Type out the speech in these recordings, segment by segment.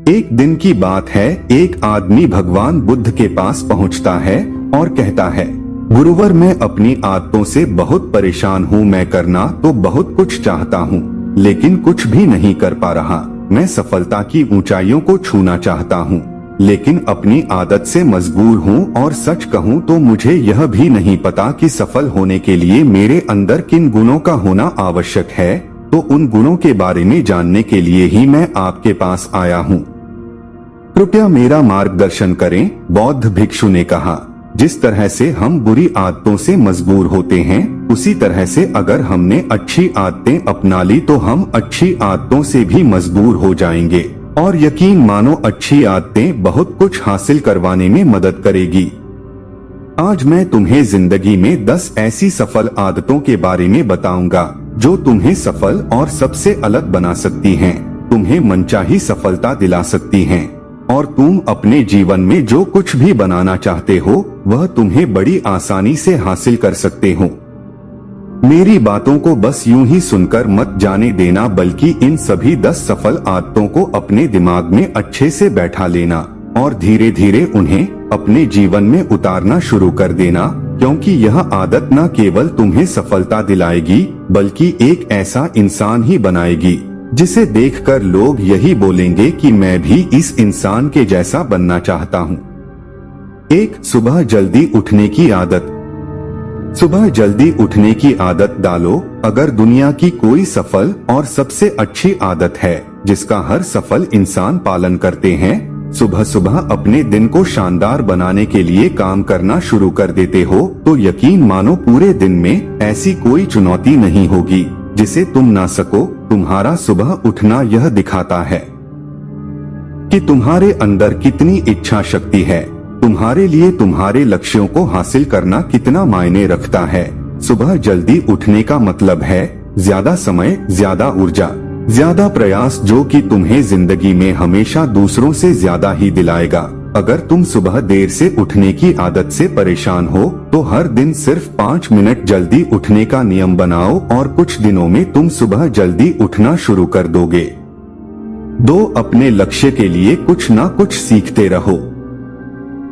एक दिन की बात है, एक आदमी भगवान बुद्ध के पास पहुंचता है और कहता है, गुरुवर मैं अपनी आदतों से बहुत परेशान हूँ। मैं करना तो बहुत कुछ चाहता हूँ लेकिन कुछ भी नहीं कर पा रहा। मैं सफलता की ऊंचाइयों को छूना चाहता हूँ लेकिन अपनी आदत से मजबूर हूँ और सच कहूँ तो मुझे यह भी नहीं पता कि सफल होने के लिए मेरे अंदर किन गुणों का होना आवश्यक है। तो उन गुणों के बारे में जानने के लिए ही मैं आपके पास आया हूँ। कृपया मेरा मार्गदर्शन करें। बौद्ध भिक्षु ने कहा, जिस तरह से हम बुरी आदतों से मजबूर होते हैं उसी तरह से अगर हमने अच्छी आदतें अपना ली तो हम अच्छी आदतों से भी मजबूर हो जाएंगे। और यकीन मानो अच्छी आदतें बहुत कुछ हासिल करवाने में मदद करेगी। आज मैं तुम्हें जिंदगी में 10 ऐसी सफल आदतों के बारे में बताऊंगा जो तुम्हें सफल और सबसे अलग बना सकती हैं, तुम्हें मनचाही सफलता दिला सकती हैं और तुम अपने जीवन में जो कुछ भी बनाना चाहते हो वह तुम्हें बड़ी आसानी से हासिल कर सकते हो। मेरी बातों को बस यूं ही सुनकर मत जाने देना बल्कि इन सभी 10 सफल आदतों को अपने दिमाग में अच्छे से बैठा लेना और धीरे धीरे उन्हें अपने जीवन में उतारना शुरू कर देना, क्योंकि यह आदत न केवल तुम्हें सफलता दिलाएगी बल्कि एक ऐसा इंसान ही बनाएगी जिसे देखकर लोग यही बोलेंगे कि मैं भी इस इंसान के जैसा बनना चाहता हूँ। 1. सुबह जल्दी उठने की आदत। सुबह जल्दी उठने की आदत डालो। अगर दुनिया की कोई सफल और सबसे अच्छी आदत है जिसका हर सफल इंसान पालन करते हैं, सुबह सुबह अपने दिन को शानदार बनाने के लिए काम करना शुरू कर देते हो, तो यकीन मानो पूरे दिन में ऐसी कोई चुनौती नहीं होगी जिसे तुम ना सको। तुम्हारा सुबह उठना यह दिखाता है कि तुम्हारे अंदर कितनी इच्छा शक्ति है, तुम्हारे लिए तुम्हारे लक्ष्यों को हासिल करना कितना मायने रखता है। सुबह जल्दी उठने का मतलब है ज्यादा समय, ज्यादा ऊर्जा, ज्यादा प्रयास, जो कि तुम्हें जिंदगी में हमेशा दूसरों से ज्यादा ही दिलाएगा। अगर तुम सुबह देर से उठने की आदत से परेशान हो तो हर दिन सिर्फ 5 मिनट जल्दी उठने का नियम बनाओ और कुछ दिनों में तुम सुबह जल्दी उठना शुरू कर दोगे। 2. अपने लक्ष्य के लिए कुछ ना कुछ सीखते रहो।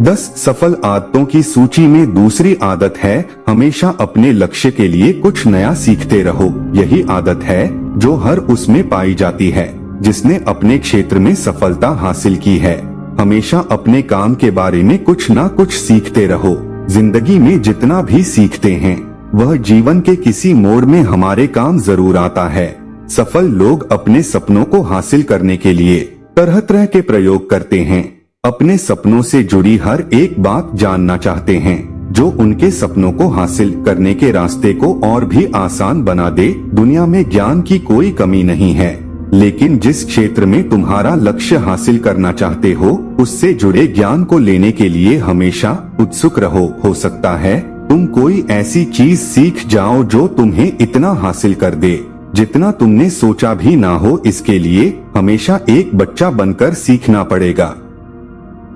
10 सफल आदतों की सूची में दूसरी आदत है हमेशा अपने लक्ष्य के लिए कुछ नया सीखते रहो। यही आदत है जो हर उसमें पाई जाती है जिसने अपने क्षेत्र में सफलता हासिल की है। हमेशा अपने काम के बारे में कुछ ना कुछ सीखते रहो। जिंदगी में जितना भी सीखते हैं वह जीवन के किसी मोड़ में हमारे काम जरूर आता है। सफल लोग अपने सपनों को हासिल करने के लिए तरह तरह के प्रयोग करते हैं। अपने सपनों से जुड़ी हर एक बात जानना चाहते हैं जो उनके सपनों को हासिल करने के रास्ते को और भी आसान बना दे। दुनिया में ज्ञान की कोई कमी नहीं है, लेकिन जिस क्षेत्र में तुम्हारा लक्ष्य हासिल करना चाहते हो उससे जुड़े ज्ञान को लेने के लिए हमेशा उत्सुक रहो। हो सकता है तुम कोई ऐसी चीज सीख जाओ जो तुम्हें इतना हासिल कर दे जितना तुमने सोचा भी ना हो। इसके लिए हमेशा एक बच्चा बनकर सीखना पड़ेगा।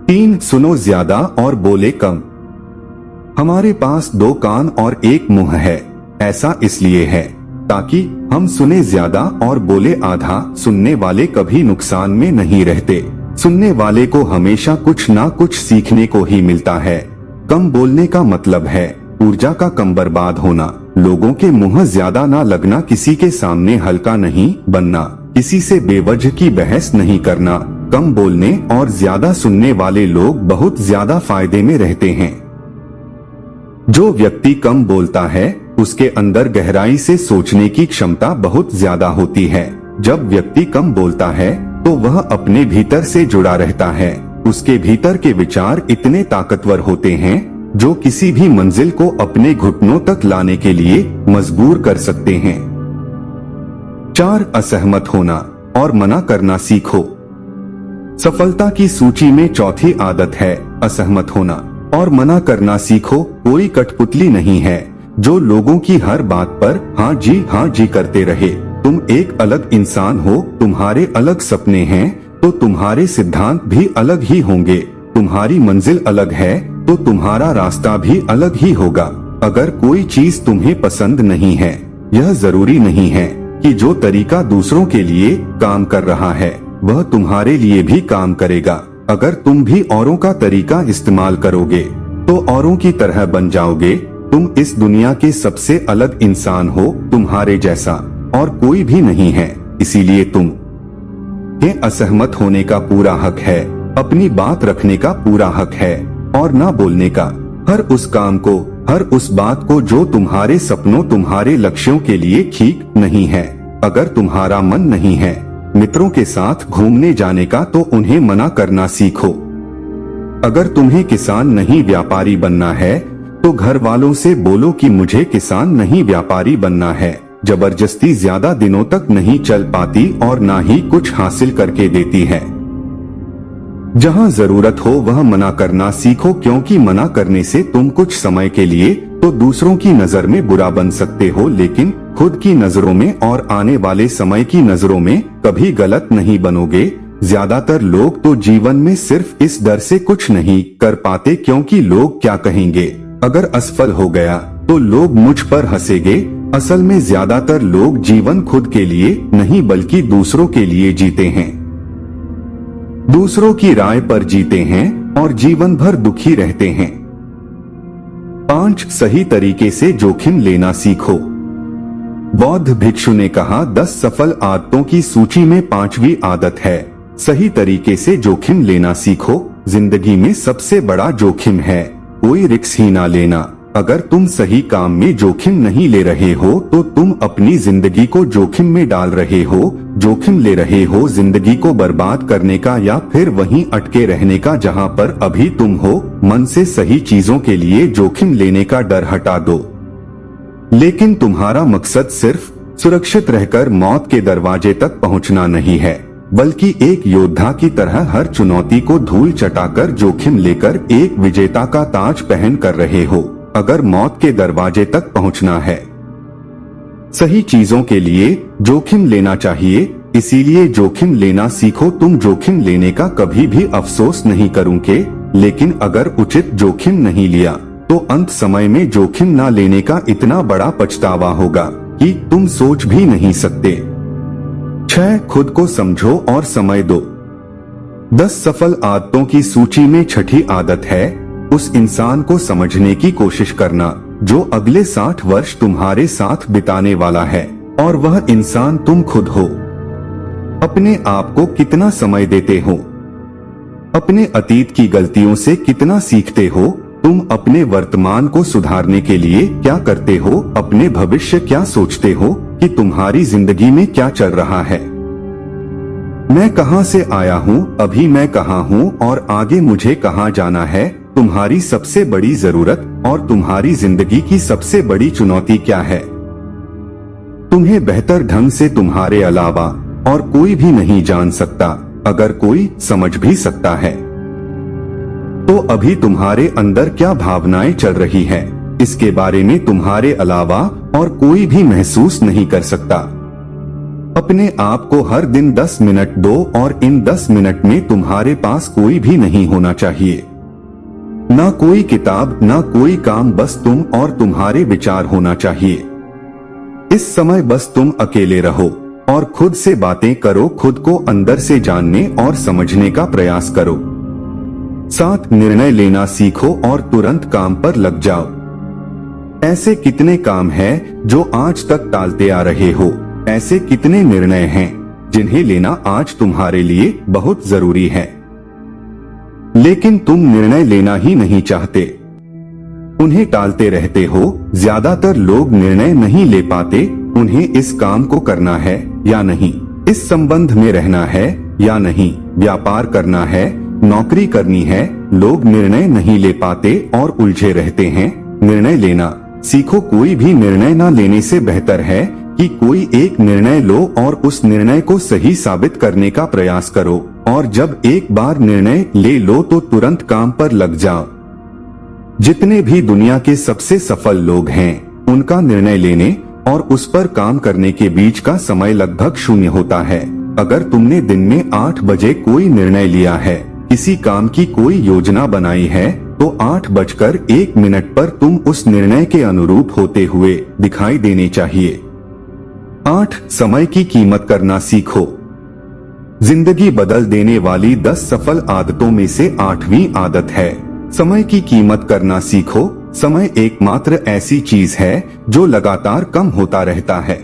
3. सुनो ज्यादा और बोले कम। हमारे पास 2 कान और 1 मुंह है। ऐसा इसलिए है ताकि हम सुने ज्यादा और बोले आधा। सुनने वाले कभी नुकसान में नहीं रहते। सुनने वाले को हमेशा कुछ ना कुछ सीखने को ही मिलता है। कम बोलने का मतलब है ऊर्जा का कम बर्बाद होना, लोगों के मुंह ज्यादा ना लगना, किसी के सामने हल्का नहीं बनना, किसी से बेवजह की बहस नहीं करना। कम बोलने और ज्यादा सुनने वाले लोग बहुत ज्यादा फायदे में रहते हैं। जो व्यक्ति कम बोलता है उसके अंदर गहराई से सोचने की क्षमता बहुत ज्यादा होती है। जब व्यक्ति कम बोलता है तो वह अपने भीतर से जुड़ा रहता है। उसके भीतर के विचार इतने ताकतवर होते हैं जो किसी भी मंजिल को अपने घुटनों तक लाने के लिए मजबूर कर सकते हैं। 4. असहमत होना और मना करना सीखो। सफलता की सूची में चौथी आदत है असहमत होना और मना करना सीखो। कोई कठपुतली नहीं है जो लोगों की हर बात पर हाँ जी करते रहे। तुम एक अलग इंसान हो, तुम्हारे अलग सपने हैं तो तुम्हारे सिद्धांत भी अलग ही होंगे। तुम्हारी मंजिल अलग है तो तुम्हारा रास्ता भी अलग ही होगा। अगर कोई चीज तुम्हें पसंद नहीं है, यह जरूरी नहीं है कि जो तरीका दूसरों के लिए काम कर रहा है वह तुम्हारे लिए भी काम करेगा। अगर तुम भी औरों का तरीका इस्तेमाल करोगे तो औरों की तरह बन जाओगे। तुम इस दुनिया के सबसे अलग इंसान हो, तुम्हारे जैसा और कोई भी नहीं है। इसीलिए तुम के असहमत होने का पूरा हक है, अपनी बात रखने का पूरा हक है और ना बोलने का। हर उस काम को, हर उस बात को जो तुम्हारे सपनों, तुम्हारे लक्ष्यों के लिए ठीक नहीं है। अगर तुम्हारा मन नहीं है मित्रों के साथ घूमने जाने का तो उन्हें मना करना सीखो। अगर तुम्हें किसान नहीं व्यापारी बनना है तो घर वालों से बोलो कि मुझे किसान नहीं व्यापारी बनना है। जबरदस्ती ज्यादा दिनों तक नहीं चल पाती और ना ही कुछ हासिल करके देती है। जहां जरूरत हो वह मना करना सीखो, क्योंकि मना करने से तुम कुछ समय के लिए तो दूसरों की नजर में बुरा बन सकते हो, लेकिन खुद की नजरों में और आने वाले समय की नजरों में कभी गलत नहीं बनोगे। ज्यादातर लोग तो जीवन में सिर्फ इस डर से कुछ नहीं कर पाते क्योंकि लोग क्या कहेंगे। अगर असफल हो गया तो लोग मुझ पर हंसेंगे। असल में ज्यादातर लोग जीवन खुद के लिए नहीं बल्कि दूसरों के लिए जीते हैं, दूसरों की राय पर जीते हैं और जीवन भर दुखी रहते हैं। 5 सही तरीके से जोखिम लेना सीखो। बौद्ध भिक्षु ने कहा 10 सफल आदतों की सूची में 5वीं आदत है सही तरीके से जोखिम लेना सीखो। जिंदगी में सबसे बड़ा जोखिम है कोई रिस्क ही ना लेना। अगर तुम सही काम में जोखिम नहीं ले रहे हो तो तुम अपनी जिंदगी को जोखिम में डाल रहे हो। जोखिम ले रहे हो जिंदगी को बर्बाद करने का या फिर वहीं अटके रहने का जहां पर अभी तुम हो। मन से सही चीजों के लिए जोखिम लेने का डर हटा दो। लेकिन तुम्हारा मकसद सिर्फ सुरक्षित रहकर मौत के दरवाजे तक पहुंचना नहीं है, बल्कि एक योद्धा की तरह हर चुनौती को धूल चटाकर जोखिम लेकर एक विजेता का ताज पहन कर रहे हो। अगर मौत के दरवाजे तक पहुंचना है सही चीजों के लिए जोखिम लेना चाहिए। इसीलिए जोखिम लेना सीखो। तुम जोखिम लेने का कभी भी अफसोस नहीं करोगे, लेकिन अगर उचित जोखिम नहीं लिया तो अंत समय में जोखिम ना लेने का इतना बड़ा पछतावा होगा कि तुम सोच भी नहीं सकते। 6 खुद को समझो और समय दो। 10 सफल आदतों की सूची में 6ठी आदत है उस इंसान को समझने की कोशिश करना जो अगले 60 वर्ष तुम्हारे साथ बिताने वाला है, और वह इंसान तुम खुद हो। अपने आप को कितना समय देते हो, अपने अतीत की गलतियों से कितना सीखते हो, तुम अपने वर्तमान को सुधारने के लिए क्या करते हो, अपने भविष्य क्या सोचते हो कि तुम्हारी जिंदगी में क्या चल रहा है। मैं कहां से आया हूं, अभी मैं कहां हूं और आगे मुझे कहां जाना है। तुम्हारी सबसे बड़ी जरूरत और तुम्हारी जिंदगी की सबसे बड़ी चुनौती क्या है। तुम्हें बेहतर ढंग से तुम्हारे अलावा और कोई भी नहीं जान सकता। अगर कोई समझ भी सकता है तो अभी तुम्हारे अंदर क्या भावनाएं चल रही है इसके बारे में तुम्हारे अलावा और कोई भी महसूस नहीं कर सकता। अपने आप को हर दिन 10 मिनट दो और इन 10 मिनट में तुम्हारे पास कोई भी नहीं होना चाहिए, ना कोई किताब, ना कोई काम, बस तुम और तुम्हारे विचार होना चाहिए। इस समय बस तुम अकेले रहो और खुद से बातें करो, खुद को अंदर से जानने और समझने का प्रयास करो। 7 निर्णय लेना सीखो और तुरंत काम पर लग जाओ। ऐसे कितने काम हैं जो आज तक टालते आ रहे हो, ऐसे कितने निर्णय हैं जिन्हें लेना आज तुम्हारे लिए बहुत जरूरी है, लेकिन तुम निर्णय लेना ही नहीं चाहते, उन्हें टालते रहते हो। ज्यादातर लोग निर्णय नहीं ले पाते, उन्हें इस काम को करना है या नहीं, इस संबंध में रहना है या नहीं, व्यापार करना है, नौकरी करनी है। लोग निर्णय नहीं ले पाते और उलझे रहते हैं। निर्णय लेना सीखो। कोई भी निर्णय न लेने से बेहतर है कि कोई एक निर्णय लो और उस निर्णय को सही साबित करने का प्रयास करो, और जब एक बार निर्णय ले लो तो तुरंत काम पर लग जाओ। जितने भी दुनिया के सबसे सफल लोग हैं, उनका निर्णय लेने और उस पर काम करने के बीच का समय लगभग 0 होता है। अगर तुमने दिन में 8 बजे कोई निर्णय लिया है, किसी काम की कोई योजना बनाई है, तो 8:01 पर तुम उस निर्णय के अनुरूप होते हुए दिखाई देने चाहिए। 8 समय की कीमत करना सीखो। जिंदगी बदल देने वाली 10 सफल आदतों में से 8वीं आदत है समय की कीमत करना सीखो। समय एकमात्र ऐसी चीज है जो लगातार कम होता रहता है,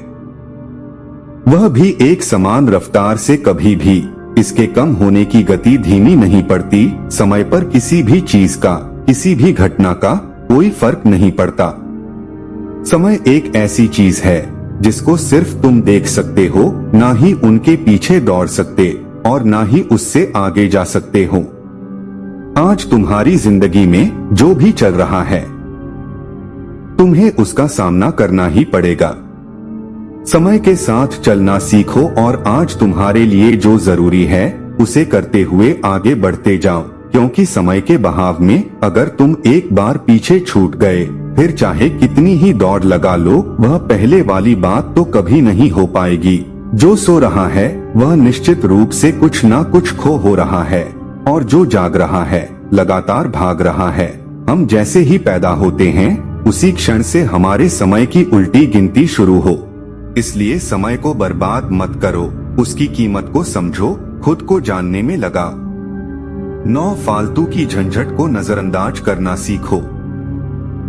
वह भी एक समान रफ्तार से। कभी भी इसके कम होने की गति धीमी नहीं पड़ती। समय पर किसी भी चीज का, किसी भी घटना का कोई फर्क नहीं पड़ता। समय एक ऐसी चीज है जिसको सिर्फ तुम देख सकते हो, ना ही उनके पीछे दौड़ सकते और ना ही उससे आगे जा सकते हो। आज तुम्हारी जिंदगी में जो भी चल रहा है, तुम्हें उसका सामना करना ही पड़ेगा। समय के साथ चलना सीखो और आज तुम्हारे लिए जो जरूरी है उसे करते हुए आगे बढ़ते जाओ, क्योंकि समय के बहाव में अगर तुम एक बार पीछे छूट गए, फिर चाहे कितनी ही दौड़ लगा लो, वह पहले वाली बात तो कभी नहीं हो पाएगी। जो सो रहा है वह निश्चित रूप से कुछ ना कुछ खो हो रहा है, और जो जाग रहा है लगातार भाग रहा है। हम जैसे ही पैदा होते हैं उसी क्षण से हमारे समय की उल्टी गिनती शुरू हो। इसलिए समय को बर्बाद मत करो, उसकी कीमत को समझो, खुद को जानने में लगा। 9 फालतू की झंझट को नजरअंदाज करना सीखो।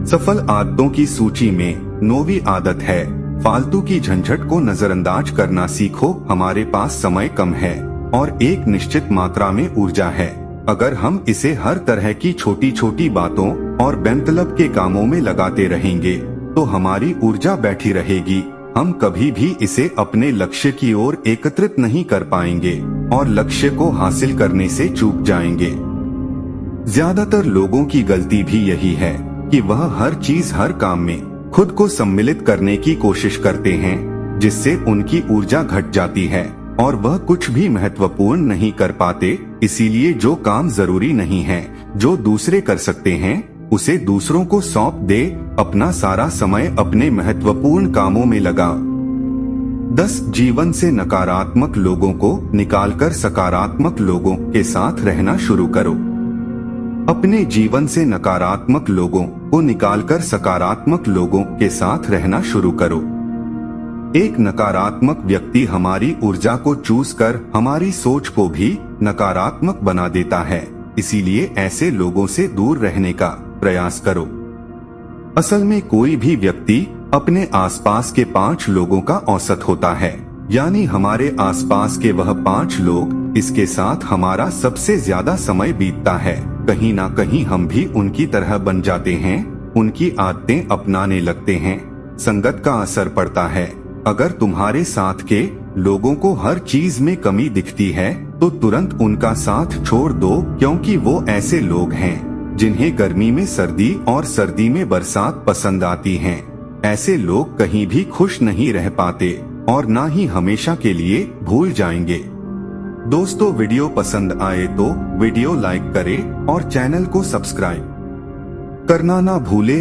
सफल आदतों की सूची में 9वीं आदत है फालतू की झंझट को नजरअंदाज करना सीखो। हमारे पास समय कम है और एक निश्चित मात्रा में ऊर्जा है। अगर हम इसे हर तरह की छोटी छोटी बातों और बेमतलब के कामों में लगाते रहेंगे तो हमारी ऊर्जा बैठी रहेगी। हम कभी भी इसे अपने लक्ष्य की ओर एकत्रित नहीं कर पाएंगे और लक्ष्य को हासिल करने से चूक जाएंगे। ज्यादातर लोगों की गलती भी यही है कि वह हर चीज हर काम में खुद को सम्मिलित करने की कोशिश करते हैं, जिससे उनकी ऊर्जा घट जाती है और वह कुछ भी महत्वपूर्ण नहीं कर पाते। इसीलिए जो काम जरूरी नहीं है, जो दूसरे कर सकते हैं, उसे दूसरों को सौंप दे। अपना सारा समय अपने महत्वपूर्ण कामों में लगा। 10 जीवन से नकारात्मक लोगों को निकालकर सकारात्मक लोगों के साथ रहना शुरू करो। अपने जीवन से नकारात्मक लोगों को निकालकर सकारात्मक लोगों के साथ रहना शुरू करो। एक नकारात्मक व्यक्ति हमारी ऊर्जा को चूस कर हमारी सोच को भी नकारात्मक बना देता है। इसीलिए ऐसे लोगों से दूर रहने का प्रयास करो। असल में कोई भी व्यक्ति अपने आसपास के 5 लोगों का औसत होता है, यानी हमारे आसपास के वह 5 लोग, इसके साथ हमारा सबसे ज्यादा समय बीतता है। कहीं ना कहीं हम भी उनकी तरह बन जाते हैं, उनकी आदतें अपनाने लगते हैं। संगत का असर पड़ता है। अगर तुम्हारे साथ के लोगों को हर चीज में कमी दिखती है तो तुरंत उनका साथ छोड़ दो, क्योंकि वो ऐसे लोग हैं जिन्हें गर्मी में सर्दी और सर्दी में बरसात पसंद आती हैं। ऐसे लोग कहीं भी खुश नहीं रह पाते और ना ही हमेशा के लिए भूल जाएंगे। दोस्तों, वीडियो पसंद आए तो वीडियो लाइक करें और चैनल को सब्सक्राइब करना ना भूले।